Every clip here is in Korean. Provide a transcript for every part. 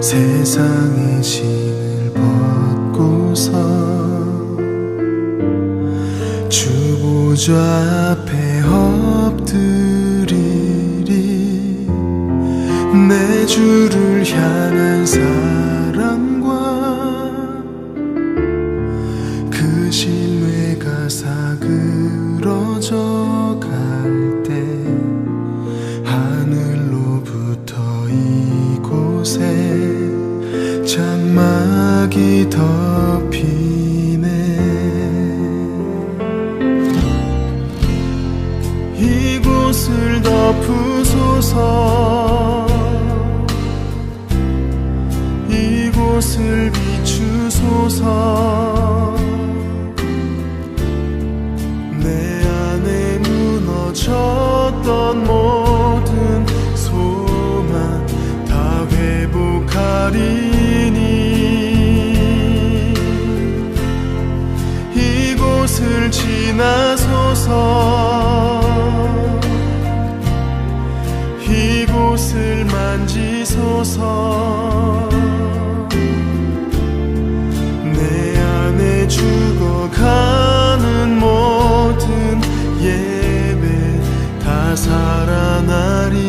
세상의 짐을 벗고서 주보좌 앞에 엎드리리. 내 주를 향한 사랑과 그 신뢰가 사그러져 갈 때 하늘로부터 이곳에 장막이 덮이네. 이곳을 덮으소서. 이곳을 비추소서. 내 안에 무너졌던 모든 소망 다 회복하리니. 이곳을 지나소서. 이곳을 만지소서. 내 안에 죽어가는 모든 예배 다 살아나리라.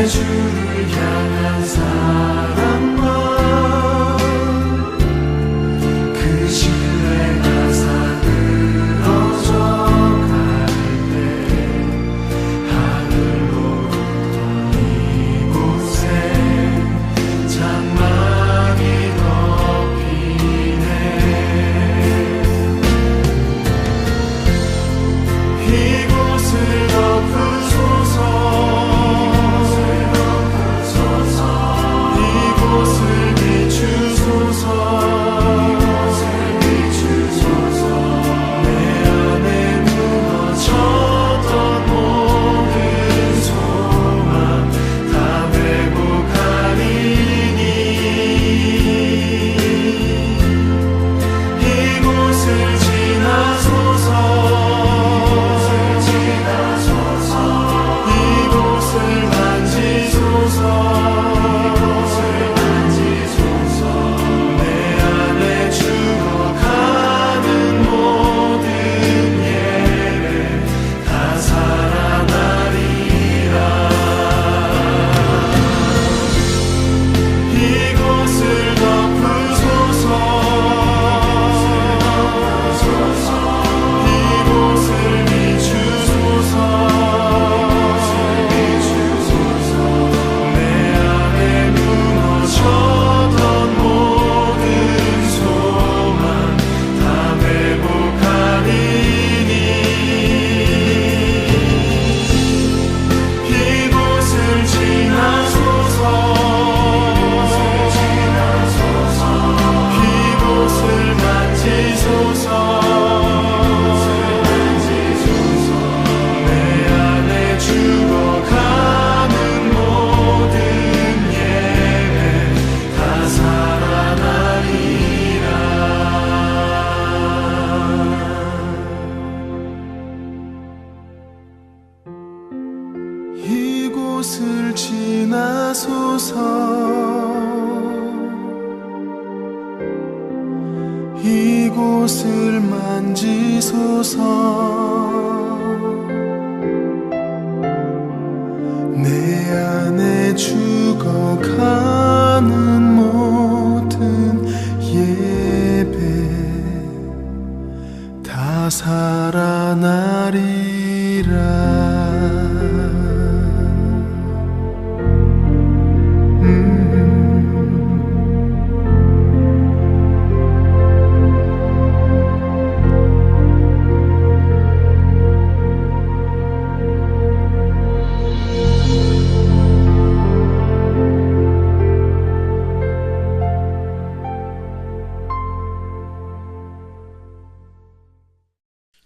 주를 향한 사랑과 그 신뢰가 사그러져 갈 때 하늘로부터 이곳에 장막이 덮이네. 이곳을 덮으소서. 이곳을 지나소서. 이곳을 만지소서. 내 안에 죽어가는 모든 예배 다 살아나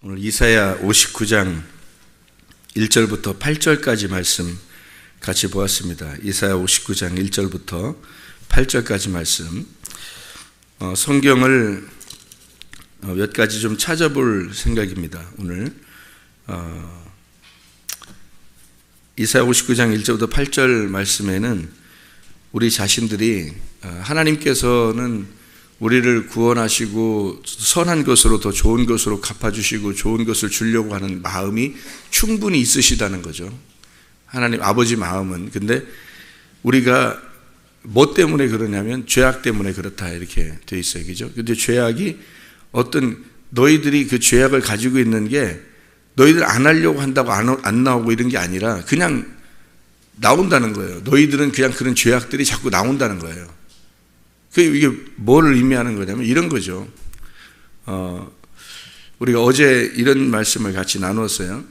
오늘 이사야 59장 1절부터 8절까지 말씀 같이 보았습니다. 이사야 59장 1절부터 8절까지 말씀, 성경을 몇 가지 좀 찾아볼 생각입니다. 오늘 이사야 59장 1절부터 8절 말씀에는 우리 자신들이 하나님께서는 우리를 구원하시고 선한 것으로 더 좋은 것으로 갚아주시고 좋은 것을 주려고 하는 마음이 충분히 있으시다는 거죠. 하나님 아버지 마음은. 근데 우리가 뭐 때문에 그러냐면 죄악 때문에 그렇다 이렇게 돼 있어요. 그죠? 근데 죄악이 어떤 너희들이 그 죄악을 가지고 있는 게 너희들 안 하려고 한다고 안 나오고 이런 게 아니라 그냥 나온다는 거예요. 너희들은 그냥 그런 죄악들이 자꾸 나온다는 거예요. 이게 뭐를 의미하는 거냐면 이런 거죠. 우리가 어제 이런 말씀을 같이 나눴어요.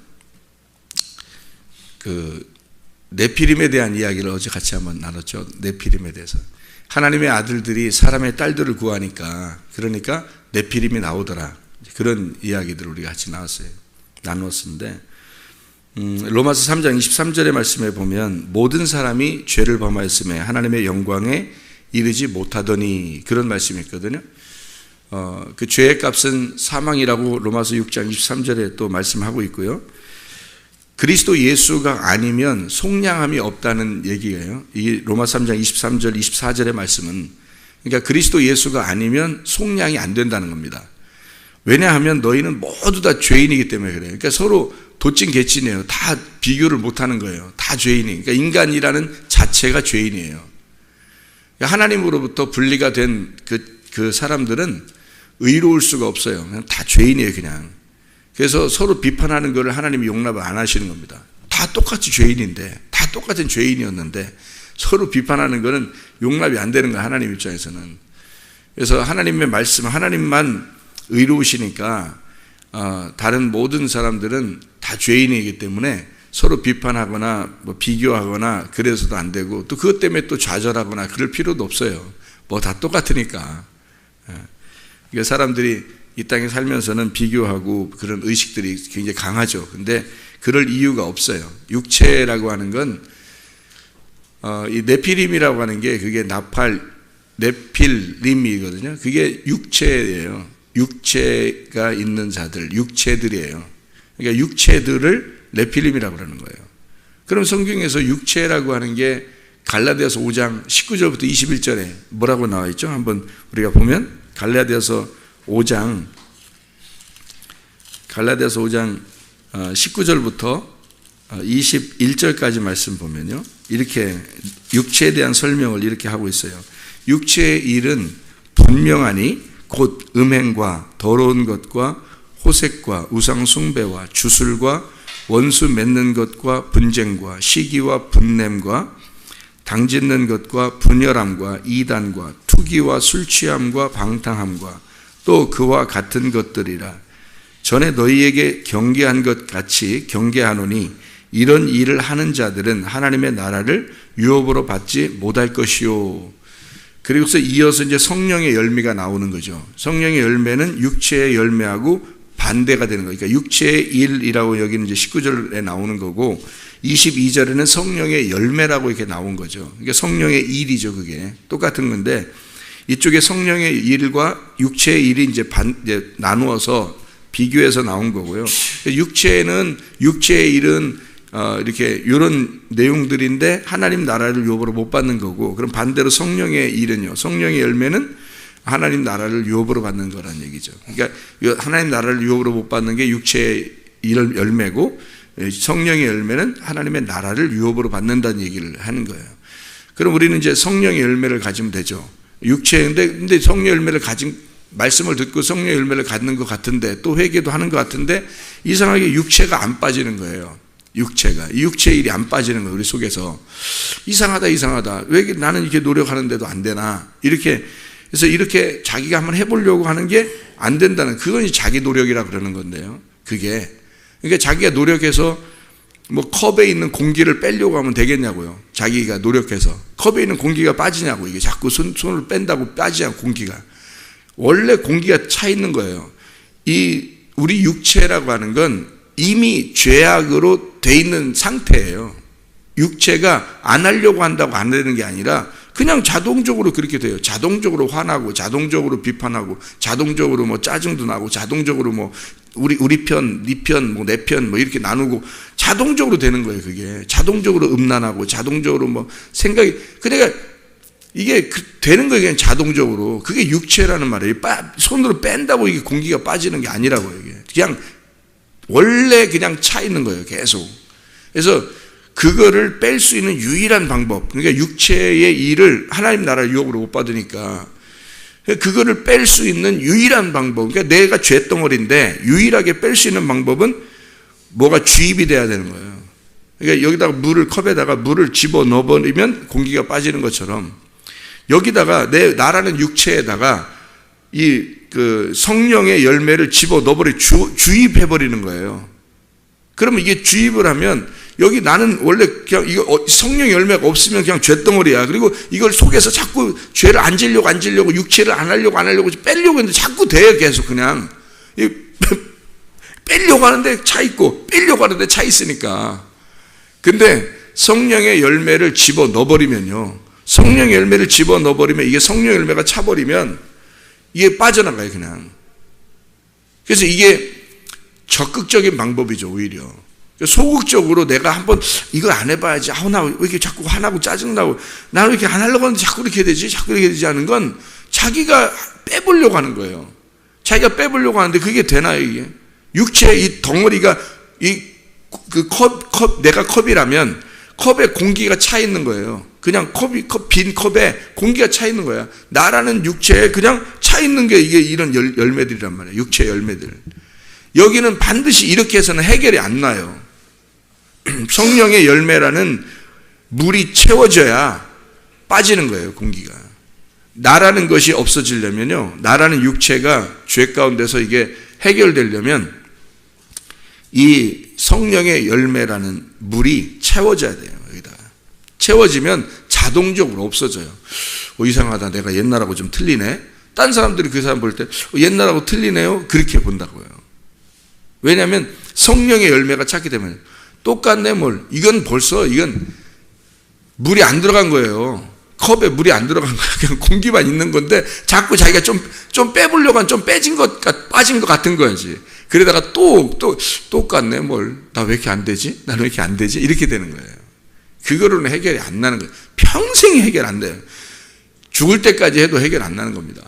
네피림에 대한 이야기를 어제 같이 한번 나눴죠. 네피림에 대해서. 하나님의 아들들이 사람의 딸들을 구하니까, 그러니까 네피림이 나오더라. 그런 이야기들을 우리가 같이 나눴는데, 로마서 3장 23절의 말씀에 보면 모든 사람이 죄를 범하였음에 하나님의 영광에 이르지 못하더니, 그런 말씀이 있거든요. 그 죄의 값은 사망이라고 로마서 6장 23절에 또 말씀하고 있고요. 그리스도 예수가 아니면 속량함이 없다는 얘기예요. 이 로마 3장 23절 24절의 말씀은, 그러니까 그리스도 예수가 아니면 속량이 안 된다는 겁니다. 왜냐하면 너희는 모두 다 죄인이기 때문에 그래요. 그러니까 서로 도찐 개찐이에요. 다 비교를 못하는 거예요. 다 죄인이. 그러니까 인간이라는 자체가 죄인이에요. 하나님으로부터 분리가 된 그 사람들은 의로울 수가 없어요. 그냥 다 죄인이에요, 그냥. 그래서 서로 비판하는 것을 하나님이 용납을 안 하시는 겁니다. 다 똑같이 죄인인데, 다 똑같은 죄인이었는데 서로 비판하는 것은 용납이 안 되는 거예요, 하나님 입장에서는. 그래서 하나님의 말씀, 하나님만 의로우시니까 다른 모든 사람들은 다 죄인이기 때문에 서로 비판하거나 비교하거나 그래서도 안 되고, 또 그것 때문에 또 좌절하거나 그럴 필요도 없어요. 뭐 다 똑같으니까. 그러니까 사람들이 이 땅에 살면서는 비교하고 그런 의식들이 굉장히 강하죠. 근데 그럴 이유가 없어요. 육체라고 하는 건, 이 네피림이라고 하는 게 그게 네필림이거든요. 그게 육체예요. 육체가 있는 자들, 육체들이에요. 그러니까 육체들을 네필림이라고 그러는 거예요. 그럼 성경에서 육체라고 하는 게 갈라디아서 5장 19절부터 21절에 뭐라고 나와 있죠? 한번 우리가 보면 갈라디아서 5장 19절부터 21절까지 말씀 보면요, 이렇게 육체에 대한 설명을 이렇게 하고 있어요. 육체의 일은 분명하니 곧 음행과 더러운 것과 호색과 우상 숭배와 주술과 원수 맺는 것과 분쟁과 시기와 분냄과 당짓는 것과 분열함과 이단과 투기와 술취함과 방탕함과 또 그와 같은 것들이라. 전에 너희에게 경계한 것 같이 경계하노니 이런 일을 하는 자들은 하나님의 나라를 유업으로 받지 못할 것이요. 그리고서 이어서 이제 성령의 열매가 나오는 거죠. 성령의 열매는 육체의 열매하고 반대가 되는 거예요. 그러니까 육체의 일이라고 여기는 이제 19절에 나오는 거고, 22절에는 성령의 열매라고 이렇게 나온 거죠. 그러니까 성령의 일이죠. 그게 똑같은 건데, 이쪽에 성령의 일과 육체의 일이 이제 나누어서 비교해서 나온 거고요. 육체의 일은 이렇게 이런 내용들인데 하나님 나라를 유업으로 못 받는 거고, 그럼 반대로 성령의 일은요, 성령의 열매는 하나님 나라를 유업으로 받는 거란 얘기죠. 그러니까 하나님 나라를 유업으로 못 받는 게 육체의 열매고, 성령의 열매는 하나님의 나라를 유업으로 받는다는 얘기를 하는 거예요. 그럼 우리는 이제 성령의 열매를 가지면 되죠. 육체인데 근데 성령의 열매를 가진 말씀을 듣고 성령의 열매를 갖는 것 같은데 또 회개도 하는 것 같은데 이상하게 육체가 안 빠지는 거예요. 이 육체의 일이 안 빠지는 거예요. 우리 속에서 이상하다. 왜 나는 이렇게 노력하는데도 안 되나 이렇게. 그래서 이렇게 자기가 한번 해보려고 하는 게 안 된다는, 그건 자기 노력이라 그러는 건데요. 그러니까 자기가 노력해서 뭐 컵에 있는 공기를 빼려고 하면 되겠냐고요. 자기가 노력해서 컵에 있는 공기가 빠지냐고. 이게 자꾸 손을 뺀다고 빠지냐 공기가. 원래 공기가 차 있는 거예요. 우리 육체라고 하는 건 이미 죄악으로 돼 있는 상태예요. 육체가 안 하려고 한다고 안 되는 게 아니라 그냥 자동적으로 그렇게 돼요. 자동적으로 화나고, 자동적으로 비판하고, 자동적으로 뭐 짜증도 나고, 자동적으로 뭐 우리 편, 네 편, 뭐 내 편, 뭐 이렇게 나누고 자동적으로 되는 거예요. 그게 자동적으로 음란하고, 자동적으로 뭐 생각이. 그러니까 이게 되는 거예요. 그냥 자동적으로. 그게 육체라는 말이에요. 손으로 뺀다고 이게 공기가 빠지는 게 아니라고요. 이게 그냥 원래 그냥 차 있는 거예요. 계속. 그래서 그거를 뺄 수 있는 유일한 방법, 그러니까 육체의 일을 하나님 나라 유혹으로 못 받으니까 그거를 뺄 수 있는 유일한 방법, 그러니까 내가 죄덩어리인데 유일하게 뺄 수 있는 방법은 뭐가 주입이 돼야 되는 거예요. 그러니까 여기다가 컵에다가 물을 집어 넣어버리면 공기가 빠지는 것처럼 여기다가 나라는 육체에다가 그 성령의 열매를 집어 넣어버리 주입해버리는 거예요. 그러면 이게 주입을 하면 여기 나는 원래 그냥 이거 성령 열매가 없으면 그냥 죄덩어리야. 그리고 이걸 속에서 자꾸 죄를 안 지려고 육체를 안 하려고 빼려고 했는데 자꾸 돼요. 계속 그냥 빼려고 하는데 차 있고 빼려고 하는데 차 있으니까. 근데 성령의 열매를 집어 넣어버리면요, 성령의 열매를 집어 넣어버리면 이게 성령 열매가 차버리면 이게 빠져나가요 그냥. 그래서 이게 적극적인 방법이죠. 오히려 소극적으로 내가 한번 이걸 안 해봐야지, 나 왜 이렇게 자꾸 화나고 짜증나고, 나는 왜 이렇게 안 하려고 하는데 자꾸 이렇게 되지 하는 건 자기가 빼보려고 하는 거예요. 자기가 빼보려고 하는데 그게 되나요? 이게 육체의 이 덩어리가 내가 컵이라면 컵에 공기가 차 있는 거예요. 그냥 빈 컵에 공기가 차 있는 거야. 나라는 육체에 그냥 차 있는 게 이게 이런 열매들이란 말이에요. 육체 열매들. 여기는 반드시 이렇게 해서는 해결이 안 나요. 성령의 열매라는 물이 채워져야 빠지는 거예요, 공기가. 나라는 것이 없어지려면요, 나라는 육체가 죄 가운데서 이게 해결되려면 이 성령의 열매라는 물이 채워져야 돼요. 여기다가 채워지면 자동적으로 없어져요. 이상하다, 내가 옛날하고 좀 틀리네. 딴 사람들이 그 사람 볼 때 옛날하고 틀리네요, 그렇게 본다고요. 왜냐하면 성령의 열매가 찾게 되면 똑같네. 이건 물이 안 들어간 거예요. 컵에 물이 안 들어간 거야. 그냥 공기만 있는 건데 자꾸 자기가 좀 빼보려고 하면 좀 빠진 것 같은 거야지. 그러다가 또 똑같네. 나 왜 이렇게 안 되지? 나는 왜 이렇게 안 되지? 이렇게 되는 거예요. 그거로는 해결이 안 나는 거예요. 평생 해결 안 돼요. 죽을 때까지 해도 해결 안 나는 겁니다.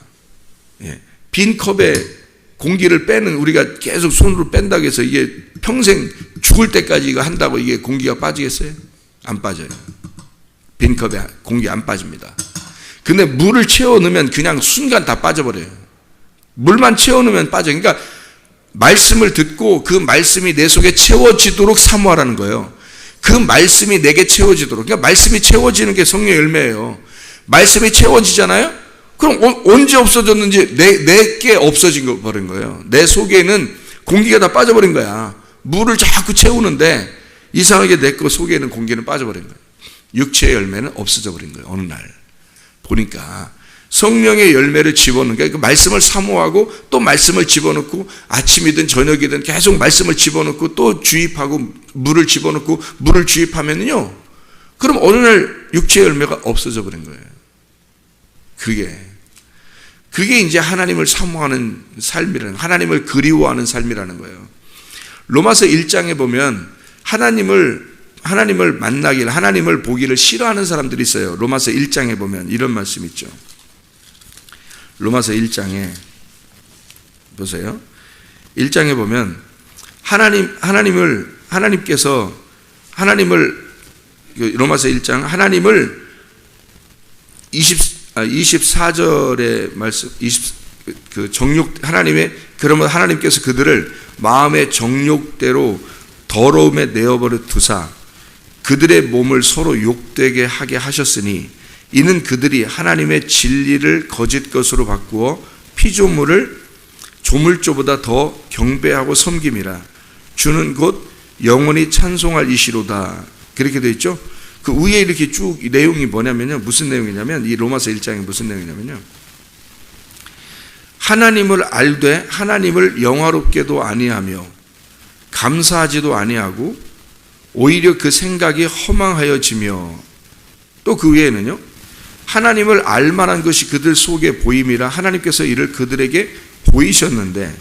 빈 컵에 공기를 빼는, 우리가 계속 손으로 뺀다고 해서 이게 평생 죽을 때까지 이거 한다고 이게 공기가 빠지겠어요? 안 빠져요. 빈 컵에 공기 안 빠집니다. 근데 물을 채워 넣으면 그냥 순간 다 빠져버려요. 물만 채워 넣으면 빠져. 그러니까 말씀을 듣고 그 말씀이 내 속에 채워지도록 사모하라는 거예요. 그 말씀이 내게 채워지도록. 그러니까 말씀이 채워지는 게 성령의 열매예요. 말씀이 채워지잖아요? 그럼 언제 없어졌는지 내게 없어진 버린 거예요. 내 속에는 공기가 다 빠져버린 거야. 물을 자꾸 채우는데 이상하게 내 거 속에 있는 공기는 빠져버린 거예요. 육체의 열매는 없어져 버린 거예요. 어느 날 보니까 성령의 열매를 집어넣는 게, 그 말씀을 사모하고 또 말씀을 집어넣고, 아침이든 저녁이든 계속 말씀을 집어넣고 또 주입하고 물을 집어넣고 물을 주입하면요, 그럼 어느 날 육체의 열매가 없어져 버린 거예요. 그게 이제 하나님을 사모하는 삶이라는, 하나님을 그리워하는 삶이라는 거예요. 로마서 1장에 보면 하나님을 만나기를, 하나님을 보기를 싫어하는 사람들이 있어요. 로마서 1장에 보면 이런 말씀 있죠. 로마서 1장에 보세요. 1장에 보면 로마서 1장 하나님을 24절의 말씀, 그러면 하나님께서 그들을 마음의 정욕대로 더러움에 내어버려 두사 그들의 몸을 서로 욕되게 하게 하셨으니 이는 그들이 하나님의 진리를 거짓 것으로 바꾸어 피조물을 조물조보다 더 경배하고 섬김이라. 주는 곧 영원히 찬송할 이시로다. 그렇게 되어 있죠. 그 위에 이렇게 쭉 내용이 뭐냐면요, 무슨 내용이냐면 이 로마서 1장에 무슨 내용이냐면요, 하나님을 알되 하나님을 영화롭게도 아니하며 감사하지도 아니하고 오히려 그 생각이 허망하여지며, 또 그 위에는요, 하나님을 알만한 것이 그들 속에 보임이라 하나님께서 이를 그들에게 보이셨는데,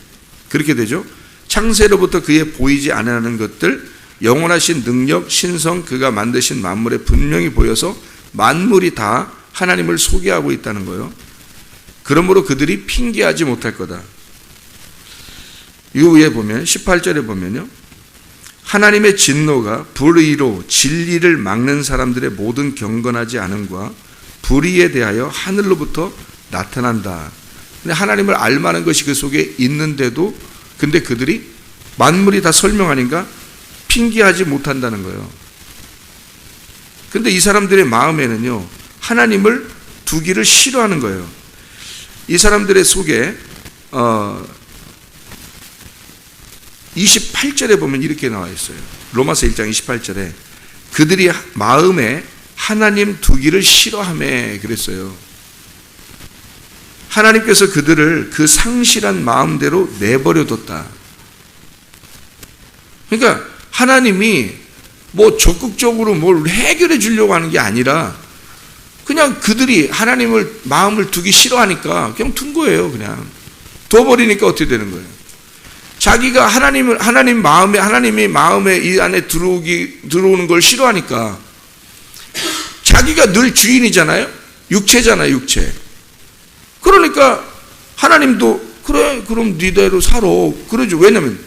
그렇게 되죠. 창세로부터 그에 보이지 아니하는 것들 영원하신 능력 신성 그가 만드신 만물에 분명히 보여서 만물이 다 하나님을 소개하고 있다는 거예요. 그러므로 그들이 핑계하지 못할 거다. 이 위에 보면 18절에 보면요, 하나님의 진노가 불의로 진리를 막는 사람들의 모든 경건하지 않음과 불의에 대하여 하늘로부터 나타난다. 근데 하나님을 알만한 것이 그 속에 있는데도 근데 그들이 만물이 다 설명하니까 핑계하지 못한다는 거예요. 근데 이 사람들의 마음에는요, 하나님을 두기를 싫어하는 거예요. 이 사람들의 속에 28절에 보면 이렇게 나와 있어요. 로마서 1장 28절에 그들이 마음에 하나님 두기를 싫어하며 그랬어요. 하나님께서 그들을 그 상실한 마음대로 내버려뒀다. 그러니까 하나님이 뭐 적극적으로 뭘 해결해 주려고 하는 게 아니라 그냥 그들이 하나님을 마음을 두기 싫어하니까 그냥 둔 거예요. 그냥 둬버리니까 어떻게 되는 거예요? 자기가 하나님이 마음에 이 안에 들어오는 걸 싫어하니까 자기가 늘 주인이잖아요. 육체잖아요, 육체. 그러니까 하나님도 그래, 그럼 네대로 살아. 그러죠. 왜냐면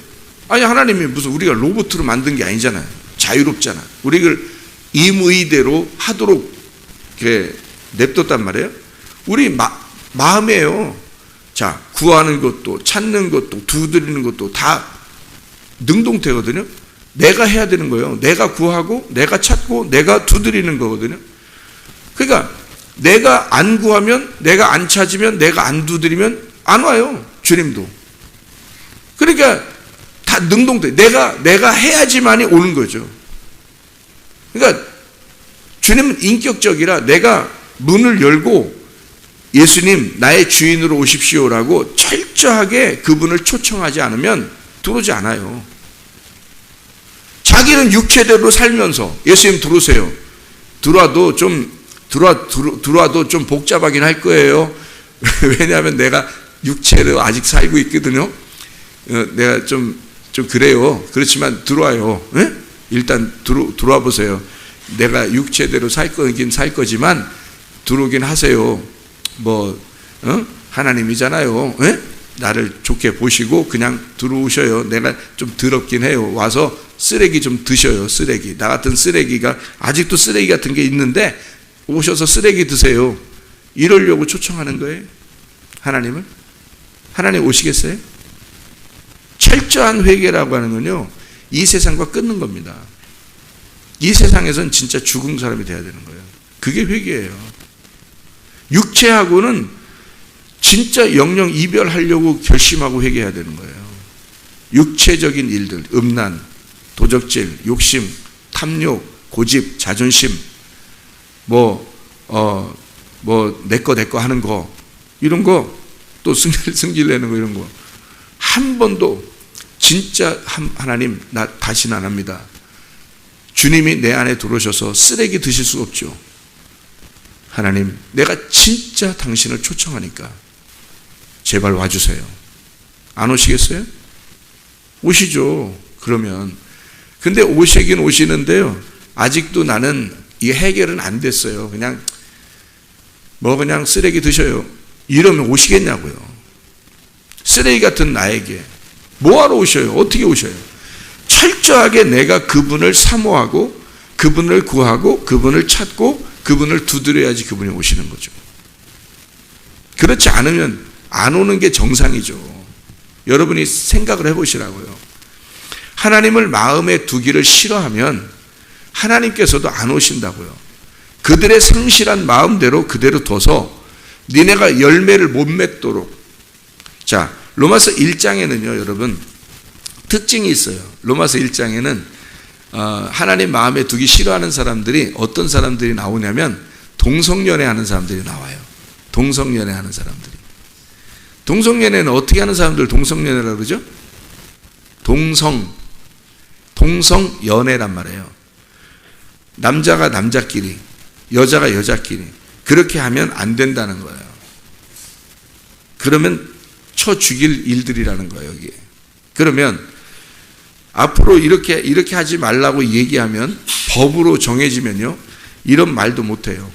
하나님이 무슨 우리가 로봇으로 만든 게 아니잖아요. 자유롭잖아. 우리를 임의대로 하도록 이렇게 냅뒀단 말이에요. 우리 마음이에요. 자, 구하는 것도 찾는 것도 두드리는 것도 다 능동태거든요. 내가 해야 되는 거예요. 내가 구하고 내가 찾고 내가 두드리는 거거든요. 그러니까 내가 안 구하면, 내가 안 찾으면, 내가 안 두드리면 안 와요. 주님도. 그러니까 다 능동태. 내가 해야지만이 오는 거죠. 그러니까 주님은 인격적이라 내가 문을 열고 예수님 나의 주인으로 오십시오라고 철저하게 그분을 초청하지 않으면 들어오지 않아요. 자기는 육체대로 살면서 예수님 들어오세요. 들어와도 좀 복잡하긴 할 거예요. 왜냐하면 내가 육체로 아직 살고 있거든요. 내가 좀 그래요. 그렇지만 들어와요. 네? 일단 들어와 보세요. 내가 육체대로 살 거지만 들어오긴 하세요. 하나님이잖아요. 네? 나를 좋게 보시고 그냥 들어오셔요. 내가 좀 더럽긴 해요. 와서 쓰레기 좀 드셔요. 쓰레기. 나 같은 쓰레기가 아직도 쓰레기 같은 게 있는데 오셔서 쓰레기 드세요. 이러려고 초청하는 거예요. 하나님을. 하나님 오시겠어요? 철저한 회개라고 하는 건요, 이 세상과 끊는 겁니다. 이 세상에선 진짜 죽은 사람이 돼야 되는 거예요. 그게 회개예요. 육체하고는 진짜 영영 이별하려고 결심하고 회개해야 되는 거예요. 육체적인 일들, 음란, 도적질, 욕심, 탐욕, 고집, 자존심, 내 거 하는 거, 이런 거, 또 승질 내는 거, 이런 거. 한 번도 진짜 하나님, 나 다시는 안 합니다. 주님이 내 안에 들어오셔서 쓰레기 드실 수 없죠. 하나님, 내가 진짜 당신을 초청하니까 제발 와주세요. 안 오시겠어요? 오시죠. 그러면. 근데 오시긴 오시는데요, 아직도 나는 이 해결은 안 됐어요. 그냥 쓰레기 드셔요. 이러면 오시겠냐고요. 쓰레기 같은 나에게 뭐하러 오셔요? 어떻게 오셔요? 철저하게 내가 그분을 사모하고 그분을 구하고 그분을 찾고 그분을 두드려야지 그분이 오시는 거죠. 그렇지 않으면 안 오는 게 정상이죠. 여러분이 생각을 해보시라고요. 하나님을 마음에 두기를 싫어하면 하나님께서도 안 오신다고요. 그들의 성실한 마음대로 그대로 둬서 니네가 열매를 못 맺도록. 자, 로마서 1장에는요, 여러분, 특징이 있어요. 로마서 1장에는 하나님 마음에 두기 싫어하는 사람들이 어떤 사람들이 나오냐면 동성연애 하는 사람들이 나와요. 동성연애 하는 사람들이. 동성연애는 어떻게 하는 사람들 동성연애라고 그러죠? 동성연애란 말이에요. 남자가 남자끼리, 여자가 여자끼리 그렇게 하면 안 된다는 거예요. 그러면 쳐 죽일 일들이라는 거예요, 여기에. 그러면 앞으로 이렇게 하지 말라고 얘기하면 법으로 정해지면요, 이런 말도 못 해요.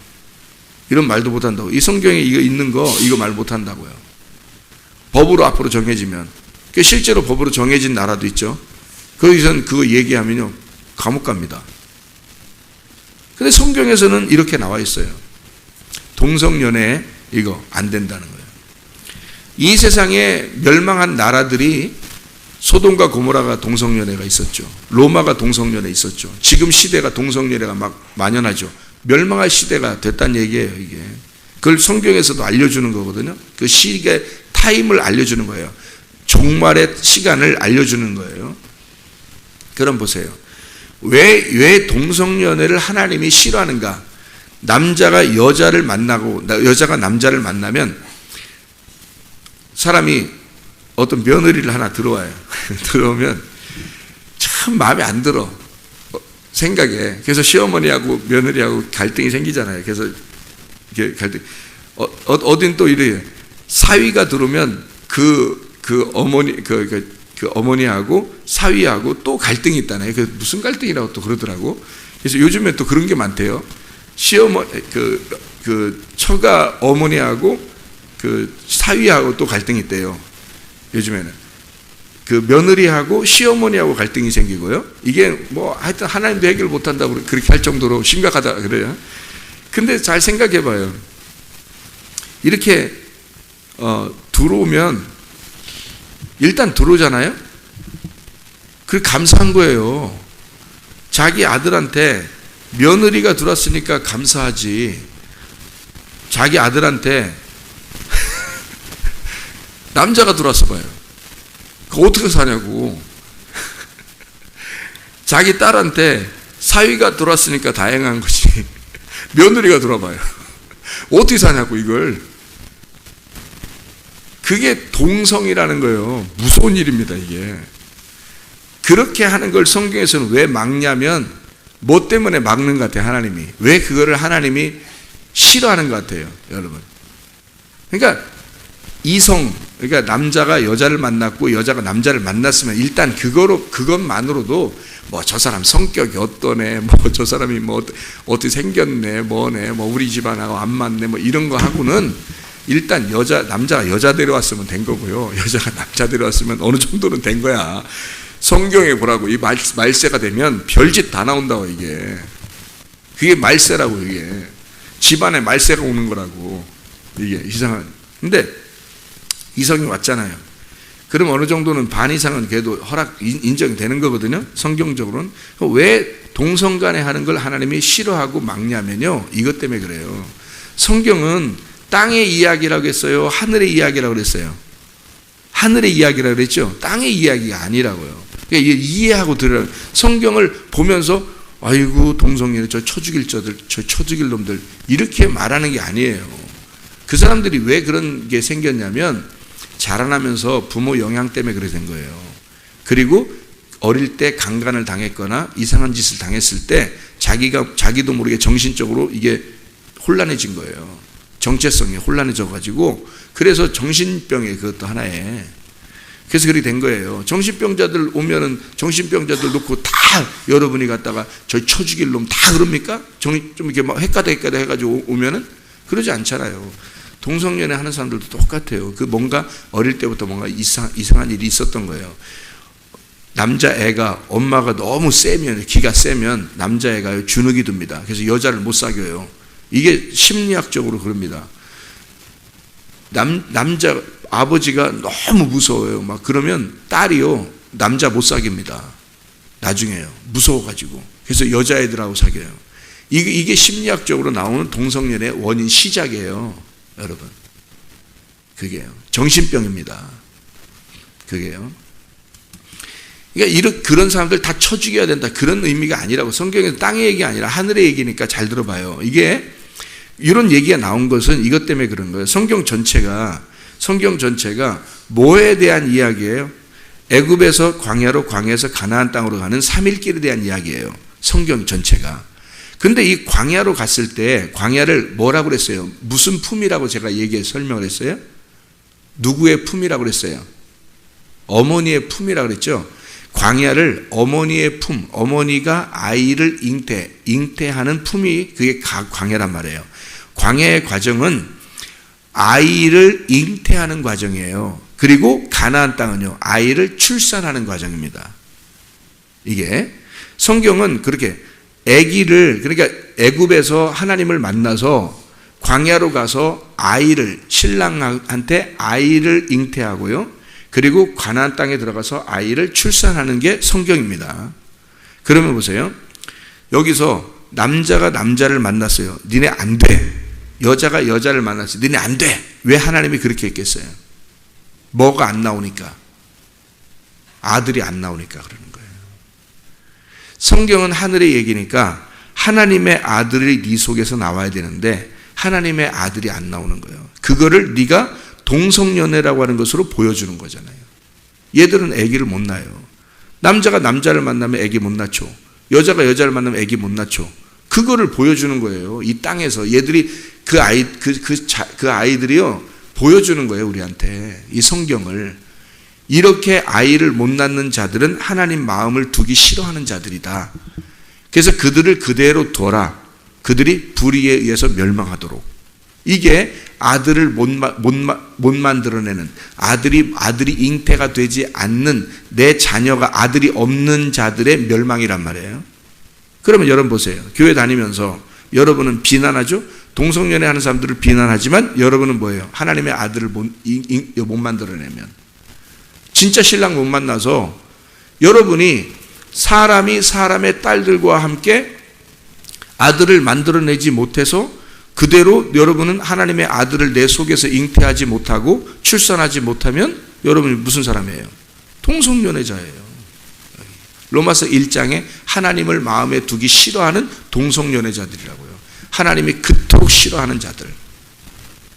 이런 말도 못 한다고. 이 성경에 이거 있는 거 이거 말 못 한다고요. 법으로 앞으로 정해지면. 실제로 법으로 정해진 나라도 있죠. 거기서는 그거 얘기하면요, 감옥 갑니다. 근데 성경에서는 이렇게 나와 있어요. 동성연애 이거 안 된다는 거예요. 이 세상에 멸망한 나라들이 소돔과 고모라가 동성연애가 있었죠. 로마가 동성연애 있었죠. 지금 시대가 동성연애가 막 만연하죠. 멸망할 시대가 됐다는 얘기예요, 이게. 그걸 성경에서도 알려주는 거거든요. 그 시기의 타임을 알려주는 거예요. 종말의 시간을 알려주는 거예요. 그럼 보세요. 왜 동성연애를 하나님이 싫어하는가? 남자가 여자를 만나고 여자가 남자를 만나면 사람이 어떤 며느리를 하나 들어와요. 들어오면 참 마음에 안 들어. 생각에. 그래서 시어머니하고 며느리하고 갈등이 생기잖아요. 그래서 이렇게 갈등. 어딘 또 이래요. 사위가 들어오면 그 어머니하고 사위하고 또 갈등이 있다네요. 그 무슨 갈등이라고 또 그러더라고. 그래서 요즘에 또 그런 게 많대요. 시어머니 그 처가 어머니하고 그 사위하고 또 갈등이 있대요. 요즘에는 그 며느리하고 시어머니하고 갈등이 생기고요. 이게 뭐 하여튼 하나님도 해결 못한다고 그렇게 할 정도로 심각하다 그래요. 근데 잘 생각해봐요. 이렇게 들어오면 일단 들어오잖아요. 그게 감사한 거예요. 자기 아들한테 며느리가 들어왔으니까 감사하지. 자기 아들한테 남자가 들어왔어 봐요. 그거 어떻게 사냐고. 자기 딸한테 사위가 들어왔으니까 다행한 거지. 며느리가 들어와봐요. 어떻게 사냐고 이걸. 그게 동성이라는 거예요. 무서운 일입니다, 이게. 그렇게 하는 걸 성경에서는 왜 막냐면 뭐 때문에 막는 것 같아요, 하나님이. 왜 그거를 하나님이 싫어하는 것 같아요, 여러분. 그러니까 그러니까 남자가 여자를 만났고 여자가 남자를 만났으면 일단 그것만으로도 뭐 저 사람 성격이 어떠네, 뭐 저 사람이 뭐 어떻게 생겼네, 뭐네, 뭐 우리 집안하고 안 맞네, 뭐 이런 거 하고는 일단 남자가 여자 데려왔으면 된 거고요. 여자가 남자 데려왔으면 어느 정도는 된 거야. 성경에 보라고. 이 말세가 되면 별짓 다 나온다고, 이게. 그게 말세라고, 이게. 집안에 말세가 오는 거라고. 이게 이상한. 근데 이성이 왔잖아요. 그럼 어느 정도는 반 이상은 그래도 인정이 되는 거거든요. 성경적으로는. 왜 동성 간에 하는 걸 하나님이 싫어하고 막냐면요, 이것 때문에 그래요. 성경은 땅의 이야기라고 했어요? 하늘의 이야기라고 그랬어요? 하늘의 이야기라고 그랬죠? 땅의 이야기가 아니라고요. 그러니까 이해하고 들으라. 성경을 보면서 아이고 동성연애 저 쳐죽일 놈들 이렇게 말하는 게 아니에요. 그 사람들이 왜 그런 게 생겼냐면 자라나면서 부모 영향 때문에 그렇게 된 거예요. 그리고 어릴 때 강간을 당했거나 이상한 짓을 당했을 때 자기도 모르게 정신적으로 이게 혼란해진 거예요. 정체성이 혼란해져 가지고. 그래서 정신병에 그것도 하나에. 그래서 그렇게 된 거예요. 정신병자들 오면은 정신병자들 놓고 다 여러분이 갖다가 저 쳐죽일 놈 다 그럽니까? 좀 이렇게 막 헷가다 해가지고 오면은 그러지 않잖아요. 동성연애 하는 사람들도 똑같아요. 그 뭔가 어릴 때부터 뭔가 이상한 일이 있었던 거예요. 남자애가 엄마가 너무 기가 세면 남자애가 주눅이 듭니다. 그래서 여자를 못 사귀어요. 이게 심리학적으로 그럽니다. 아버지가 너무 무서워요. 막 그러면 딸이요, 남자 못 사깁니다. 나중에요. 무서워가지고. 그래서 여자애들하고 사귀어요. 이게 심리학적으로 나오는 동성연애의 원인 시작이에요. 여러분. 그게요. 정신병입니다. 그게요. 그러니까 그런 사람들 다 쳐 죽여야 된다. 그런 의미가 아니라고. 성경에서 땅의 얘기 아니라 하늘의 얘기니까 잘 들어봐요. 이게 이런 얘기가 나온 것은 이것 때문에 그런 거예요. 성경 전체가 뭐에 대한 이야기예요? 애굽에서 광야로, 광야에서 가나안 땅으로 가는 3일길에 대한 이야기예요. 성경 전체가. 근데 이 광야로 갔을 때 광야를 뭐라고 그랬어요? 무슨 품이라고 제가 설명을 했어요? 누구의 품이라고 그랬어요? 어머니의 품이라고 그랬죠? 광야를 어머니의 품, 어머니가 아이를 잉태하는 품이 그게 광야란 말이에요. 광야의 과정은 아이를 잉태하는 과정이에요. 그리고 가나안 땅은요, 아이를 출산하는 과정입니다. 이게 성경은 그렇게 그러니까 애굽에서 하나님을 만나서 광야로 가서 신랑한테 아이를 잉태하고요. 그리고 가나안 땅에 들어가서 아이를 출산하는 게 성경입니다. 그러면 보세요. 여기서 남자가 남자를 만났어요. 니네 안 돼. 여자가 여자를 만났어요. 니네 안 돼. 왜 하나님이 그렇게 했겠어요? 뭐가 안 나오니까. 아들이 안 나오니까 그러는 거예요. 성경은 하늘의 얘기니까 하나님의 아들이 네 속에서 나와야 되는데 하나님의 아들이 안 나오는 거예요. 그거를 네가 동성연애라고 하는 것으로 보여주는 거잖아요. 얘들은 아기를 못 낳아요. 남자가 남자를 만나면 아기 못 낳죠. 여자가 여자를 만나면 아기 못 낳죠. 그거를 보여주는 거예요. 이 땅에서 얘들이 그 아이들이요 보여주는 거예요. 우리한테 이 성경을. 이렇게 아이를 못 낳는 자들은 하나님 마음을 두기 싫어하는 자들이다. 그래서 그들을 그대로 둬라. 그들이 불의에 의해서 멸망하도록. 이게 아들을 못 만들어내는, 아들이 잉태가 되지 않는, 내 자녀가 아들이 없는 자들의 멸망이란 말이에요. 그러면 여러분 보세요. 교회 다니면서 여러분은 비난하죠? 동성연애 하는 사람들을 비난하지만 여러분은 뭐예요? 하나님의 아들을 못 만들어내면. 진짜 신랑 못 만나서 여러분이 사람이 사람의 딸들과 함께 아들을 만들어내지 못해서 그대로 여러분은 하나님의 아들을 내 속에서 잉태하지 못하고 출산하지 못하면 여러분이 무슨 사람이에요? 동성연애자예요. 로마서 1장에 하나님을 마음에 두기 싫어하는 동성연애자들이라고요. 하나님이 그토록 싫어하는 자들.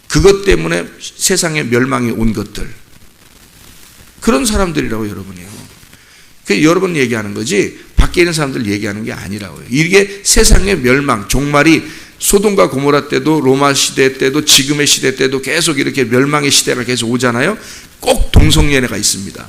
그것 때문에 세상에 멸망이 온 것들. 그런 사람들이라고 여러분이요. 그 여러분 얘기하는 거지 밖에 있는 사람들 얘기하는 게 아니라고요. 이게 세상의 멸망, 종말이 소돔과 고모라 때도 로마 시대 때도 지금의 시대 때도 계속 이렇게 멸망의 시대가 계속 오잖아요. 꼭 동성연애가 있습니다.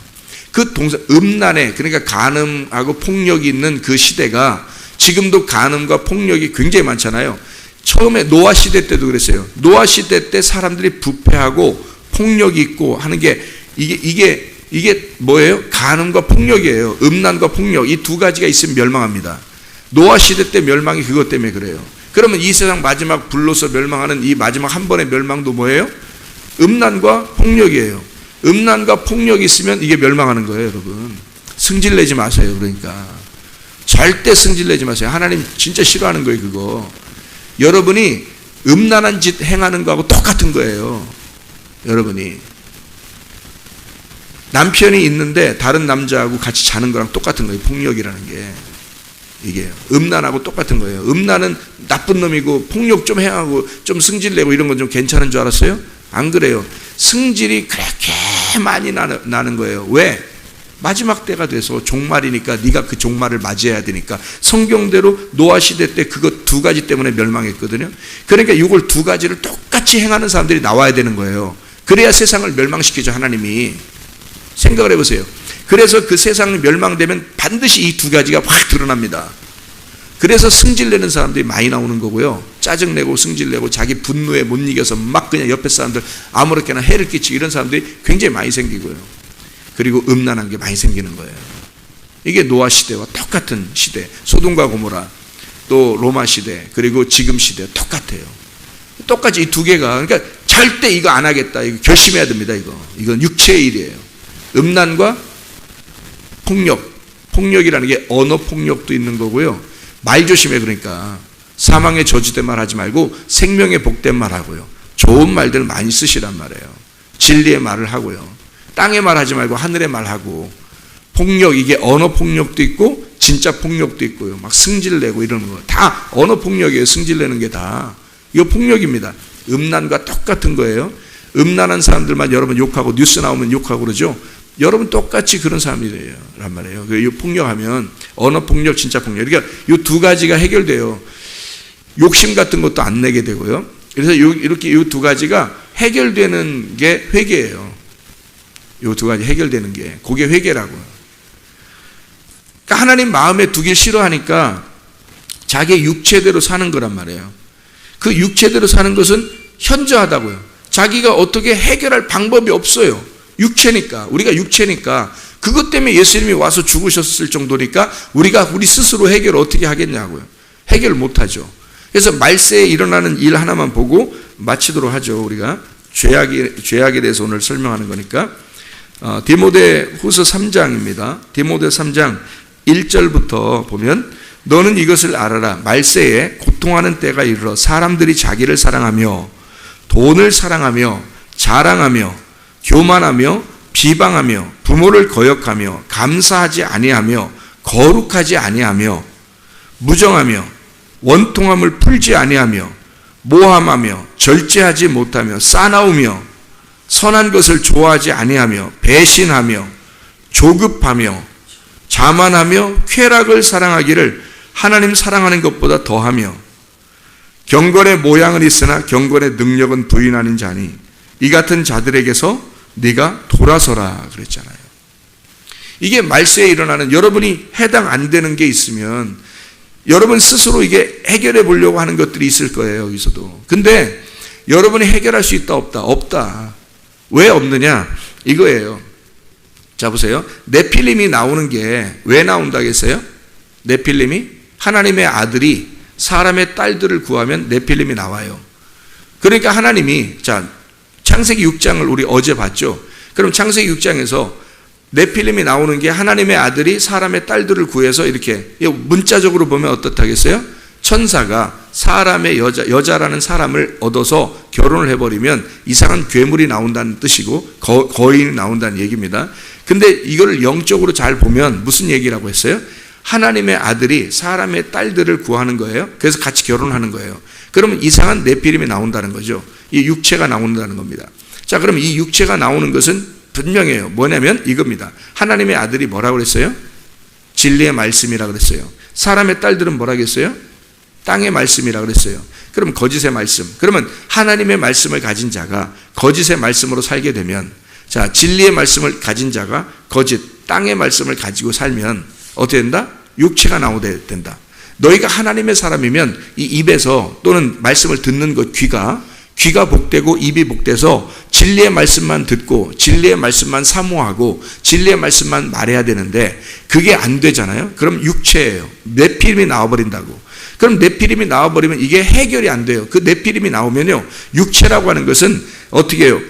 그 음란에, 그러니까 간음하고 폭력이 있는 그 시대가 지금도 간음과 폭력이 굉장히 많잖아요. 처음에 노아 시대 때도 그랬어요. 노아 시대 때 사람들이 부패하고 폭력이 있고 하는 게 이게 뭐예요? 간음과 폭력이에요. 음란과 폭력. 이 두 가지가 있으면 멸망합니다. 노아 시대 때 멸망이 그것 때문에 그래요. 그러면 이 세상 마지막 불로서 멸망하는 이 마지막 한 번의 멸망도 뭐예요? 음란과 폭력이에요. 음란과 폭력이 있으면 이게 멸망하는 거예요, 여러분. 승질내지 마세요. 그러니까 절대 승질내지 마세요. 하나님 진짜 싫어하는 거예요, 그거. 여러분이 음란한 짓 행하는 거하고 똑같은 거예요. 여러분이 남편이 있는데 다른 남자하고 같이 자는 거랑 똑같은 거예요. 폭력이라는 게. 이게 음란하고 똑같은 거예요. 음란은 나쁜 놈이고 폭력 좀 행하고 좀 승질내고 이런 건 좀 괜찮은 줄 알았어요? 안 그래요. 승질이 그렇게 많이 나는 거예요. 왜? 마지막 때가 돼서 종말이니까 네가 그 종말을 맞이해야 되니까. 성경대로 노아 시대 때 그거 두 가지 때문에 멸망했거든요. 그러니까 이걸 두 가지를 똑같이 행하는 사람들이 나와야 되는 거예요. 그래야 세상을 멸망시키죠, 하나님이. 생각을 해보세요. 그래서 그 세상이 멸망되면 반드시 이 두 가지가 확 드러납니다. 그래서 승질내는 사람들이 많이 나오는 거고요. 짜증내고 승질내고 자기 분노에 못 이겨서 막 그냥 옆에 사람들 아무렇게나 해를 끼치고 이런 사람들이 굉장히 많이 생기고요. 그리고 음란한 게 많이 생기는 거예요. 이게 노아 시대와 똑같은 시대. 소돔과 고모라, 또 로마 시대, 그리고 지금 시대 똑같아요. 똑같이 이 두 개가, 그러니까 절대 이거 안 하겠다. 이거 결심해야 됩니다. 이건 육체의 일이에요. 음란과 폭력. 폭력이라는 게 언어 폭력도 있는 거고요. 말 조심해. 그러니까 사망의 저주된 말 하지 말고 생명의 복된 말 하고요. 좋은 말들 많이 쓰시란 말이에요. 진리의 말을 하고요. 땅의 말 하지 말고 하늘의 말 하고. 폭력, 이게 언어 폭력도 있고 진짜 폭력도 있고요. 막 승질내고 이러는 거 다 언어 폭력이에요. 승질내는 게 다. 이거 폭력입니다. 음란과 똑같은 거예요. 음란한 사람들만 여러분 욕하고 뉴스 나오면 욕하고 그러죠. 여러분 똑같이 그런 사람이란 말이에요. 이 폭력하면 언어 폭력, 진짜 폭력. 그러니까 이 두 가지가 해결돼요. 욕심 같은 것도 안 내게 되고요. 그래서 이렇게 이 두 가지가 해결되는 게 회개예요. 이 두 가지 해결되는 게 그게 회개라고요. 그러니까 하나님 마음에 두길 싫어하니까 자기 육체대로 사는 거란 말이에요. 그 육체대로 사는 것은 현저하다고요. 자기가 어떻게 해결할 방법이 없어요. 육체니까, 우리가 육체니까. 그것 때문에 예수님이 와서 죽으셨을 정도니까 우리가 우리 스스로 해결을 어떻게 하겠냐고요. 해결을 못하죠. 그래서 말세에 일어나는 일 하나만 보고 마치도록 하죠. 우리가 죄악에 대해서 오늘 설명하는 거니까. 디모데 후서 3장입니다. 디모데 3장 1절부터 보면 너는 이것을 알아라. 말세에 고통하는 때가 이르러 사람들이 자기를 사랑하며 돈을 사랑하며 자랑하며 교만하며 비방하며 부모를 거역하며 감사하지 아니하며 거룩하지 아니하며 무정하며 원통함을 풀지 아니하며 모함하며 절제하지 못하며 싸나우며 선한 것을 좋아하지 아니하며 배신하며 조급하며 자만하며 쾌락을 사랑하기를 하나님 사랑하는 것보다 더하며 경건의 모양은 있으나 경건의 능력은 부인 아닌 자니 이 같은 자들에게서 네가 돌아서라 그랬잖아요. 이게 말세에 일어나는, 여러분이 해당 안 되는 게 있으면 여러분 스스로 이게 해결해 보려고 하는 것들이 있을 거예요. 여기서도. 근데 여러분이 해결할 수 있다 없다? 없다. 왜 없느냐? 이거예요. 자 보세요. 네필림이 나오는 게 왜 나온다겠어요? 네필림이 하나님의 아들이 사람의 딸들을 구하면 네필림이 나와요. 그러니까 하나님이, 자 창세기 6장을 우리 어제 봤죠. 그럼 창세기 6장에서 네필림이 나오는 게 하나님의 아들이 사람의 딸들을 구해서 이렇게, 문자적으로 보면 어떻다겠어요? 천사가 사람의 여자라는 사람을 얻어서 결혼을 해버리면 이상한 괴물이 나온다는 뜻이고 거인이 나온다는 얘기입니다. 근데 이걸 영적으로 잘 보면 무슨 얘기라고 했어요? 하나님의 아들이 사람의 딸들을 구하는 거예요. 그래서 같이 결혼하는 거예요. 그러면 이상한 네피림이 나온다는 거죠. 이 육체가 나온다는 겁니다. 자, 그럼 이 육체가 나오는 것은 분명해요. 뭐냐면 이겁니다. 하나님의 아들이 뭐라고 그랬어요? 진리의 말씀이라고 그랬어요. 사람의 딸들은 뭐라고 했어요? 땅의 말씀이라고 그랬어요. 그럼 거짓의 말씀. 그러면 하나님의 말씀을 가진 자가 거짓의 말씀으로 살게 되면, 자, 진리의 말씀을 가진 자가 거짓, 땅의 말씀을 가지고 살면 어떻게 된다? 육체가 나오게 된다. 너희가 하나님의 사람이면 이 입에서 또는 말씀을 듣는 것, 귀가 복되고 입이 복돼서 진리의 말씀만 듣고 진리의 말씀만 사모하고 진리의 말씀만 말해야 되는데 그게 안 되잖아요. 그럼 육체예요. 네피림이 나와버린다고. 그럼 네피림이 나와버리면 이게 해결이 안 돼요. 그 네피림이 나오면요, 육체라고 하는 것은 어떻게 해요?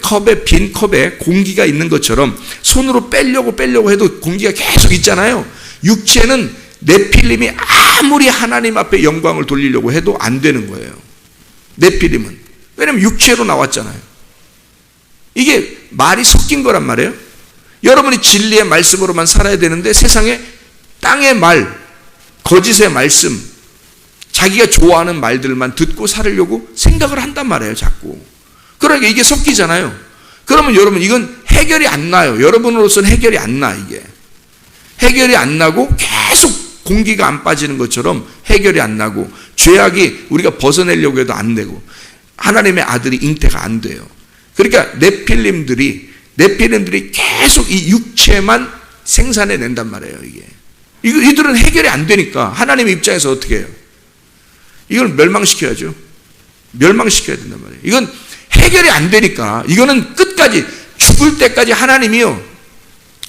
빈 컵에 공기가 있는 것처럼 손으로 빼려고 해도 공기가 계속 있잖아요. 육체는 네필림이 아무리 하나님 앞에 영광을 돌리려고 해도 안 되는 거예요. 네필림은. 왜냐면 육체로 나왔잖아요. 이게 말이 섞인 거란 말이에요. 여러분이 진리의 말씀으로만 살아야 되는데 세상에 땅의 말, 거짓의 말씀, 자기가 좋아하는 말들만 듣고 살으려고 생각을 한단 말이에요, 자꾸. 그러니까 이게 섞이잖아요. 그러면 여러분 이건 해결이 안 나요. 여러분으로서는 해결이 안 나, 이게. 해결이 안 나고 계속 공기가 안 빠지는 것처럼 해결이 안 나고 죄악이 우리가 벗어내려고 해도 안 되고 하나님의 아들이 잉태가 안 돼요. 그러니까 네필림들이 계속 이 육체만 생산해 낸단 말이에요, 이게. 이들은 해결이 안 되니까 하나님의 입장에서 어떻게 해요? 이걸 멸망시켜야죠. 멸망시켜야 된단 말이에요. 이건 해결이 안 되니까 이거는 끝까지 죽을 때까지 하나님이요.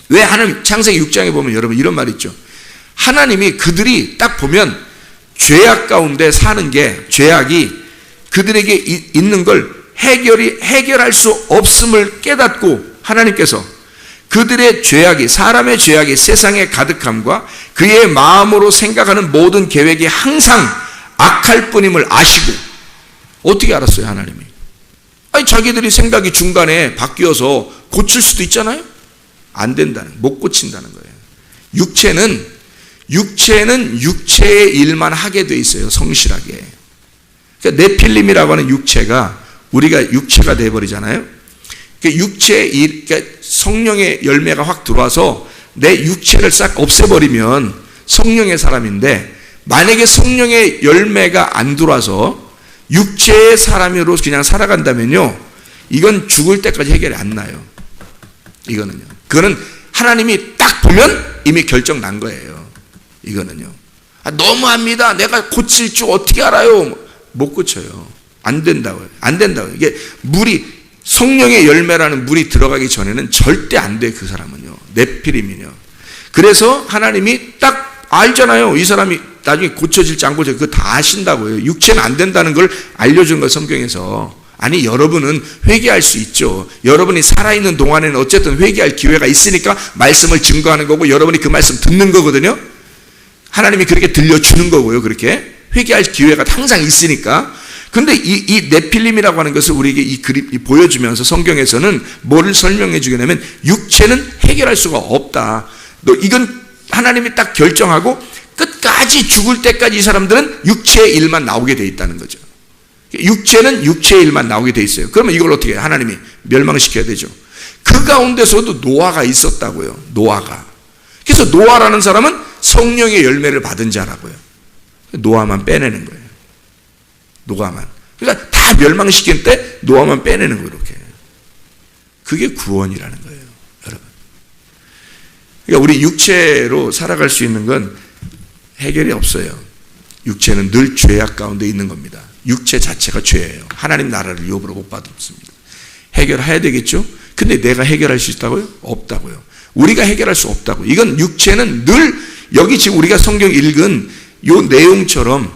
왜 하나님 창세기 6장에 보면 여러분 이런 말이 있죠. 하나님이 그들이 딱 보면 죄악 가운데 사는 게 죄악이 그들에게 있는 걸 해결할 수 없음을 깨닫고 하나님께서 그들의 죄악이, 사람의 죄악이 세상에 가득함과 그의 마음으로 생각하는 모든 계획이 항상 악할 뿐임을 아시고, 어떻게 알았어요, 하나님이? 아니, 자기들이 생각이 중간에 바뀌어서 고칠 수도 있잖아요? 안 된다는, 못 고친다는 거예요. 육체는 육체의 일만 하게 돼 있어요, 성실하게. 그러니까 네필림이라고 하는 육체가, 우리가 육체가 돼버리잖아요? 육체의 일, 그러니까 성령의 열매가 확 들어와서 내 육체를 싹 없애버리면 성령의 사람인데, 만약에 성령의 열매가 안 들어와서 육체의 사람으로 그냥 살아간다면요, 이건 죽을 때까지 해결이 안 나요. 이거는요. 그거는 하나님이 딱 보면 이미 결정 난 거예요. 이거는요. 너무합니다. 내가 고칠 줄 어떻게 알아요? 못 고쳐요. 안 된다고요. 안 된다고요. 이게 성령의 열매라는 물이 들어가기 전에는 절대 안 돼, 그 사람은요. 네피림이요. 그래서 하나님이 딱 알잖아요. 이 사람이 나중에 고쳐질지 안 고쳐질지, 그거 다 아신다고요. 육체는 안 된다는 걸 알려준 거, 성경에서. 아니, 여러분은 회개할 수 있죠. 여러분이 살아있는 동안에는 어쨌든 회개할 기회가 있으니까 말씀을 증거하는 거고, 여러분이 그 말씀 듣는 거거든요. 하나님이 그렇게 들려주는 거고요. 그렇게 회개할 기회가 항상 있으니까. 근데 이 네필림이라고 하는 것을 우리에게 이 그림이 보여주면서 성경에서는 뭐를 설명해 주겠냐면, 육체는 해결할 수가 없다. 이건 하나님이 딱 결정하고 끝까지 죽을 때까지 이 사람들은 육체의 일만 나오게 돼 있다는 거죠. 육체는 육체의 일만 나오게 돼 있어요. 그러면 이걸 어떻게 해요? 하나님이 멸망시켜야 되죠. 그 가운데서도 노아가 있었다고요. 노아가. 그래서 노아라는 사람은 성령의 열매를 받은 자라고요. 노아만 빼내는 거예요. 노아만. 그러니까 다 멸망시킨 때 노아만 빼내는 거예요. 이렇게. 그게 구원이라는 거예요, 여러분. 그러니까 우리 육체로 살아갈 수 있는 건 해결이 없어요. 육체는 늘 죄악 가운데 있는 겁니다. 육체 자체가 죄예요. 하나님 나라를 유업으로 못 받습니다. 해결해야 되겠죠? 근데 내가 해결할 수 있다고요? 없다고요. 우리가 해결할 수 없다고. 이건 육체는 늘 여기 지금 우리가 성경 읽은 요 내용처럼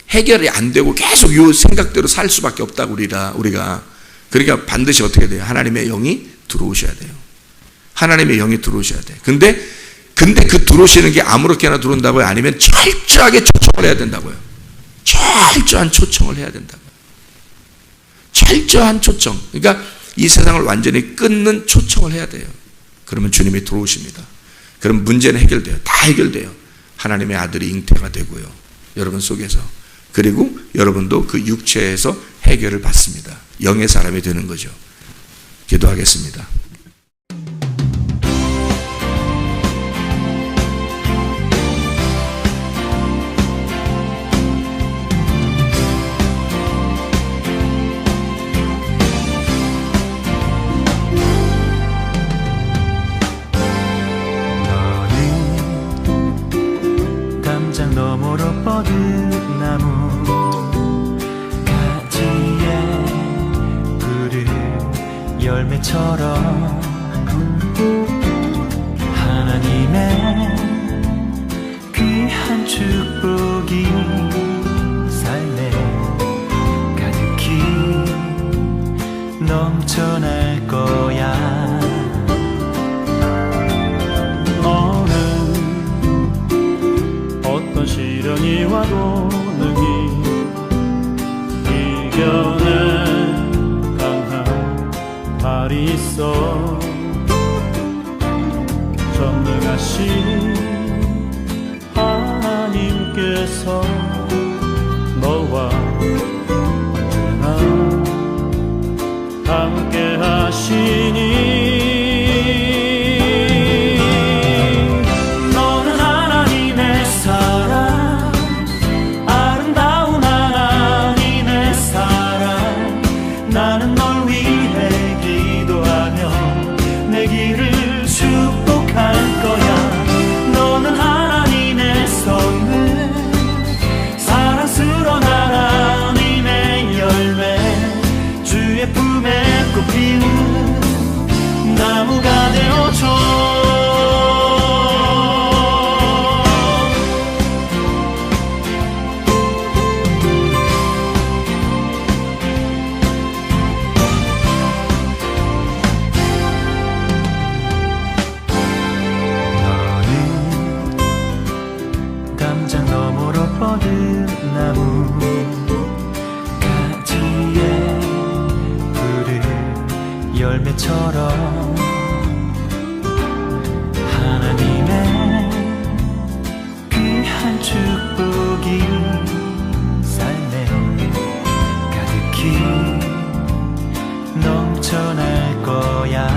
해결이 안 되고 계속 요 생각대로 살 수밖에 없다고 우리가. 그러니까 반드시 어떻게 돼요? 하나님의 영이 들어오셔야 돼요. 하나님의 영이 들어오셔야 돼요. 근데 그 들어오시는 게 아무렇게나 들어온다고요? 아니면 철저하게 초청을 해야 된다고요? 철저한 초청을 해야 된다고요. 철저한 초청. 그러니까 이 세상을 완전히 끊는 초청을 해야 돼요. 그러면 주님이 들어오십니다. 그럼 문제는 해결돼요. 다 해결돼요. 하나님의 아들이 잉태가 되고요. 여러분 속에서. 그리고 여러분도 그 육체에서 해결을 받습니다. 영의 사람이 되는 거죠. 기도하겠습니다. 너머로 뻗은 나무 가지에 푸른 열매처럼 하나님의 귀한 축복이 삶에 가득히 넘쳐날 거야. 시련이 와도 능히 이겨낸 강한 발이 있어. 전능하신 하나님께서 너와 언제나 함께 하시니 천장 너머로 뻗은 나무 가지에 푸른 열매처럼 하나님의 귀한 축복이 삶에 가득히 넘쳐날 거야.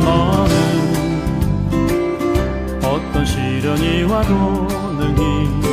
너는 어떤 시련이 와도 능히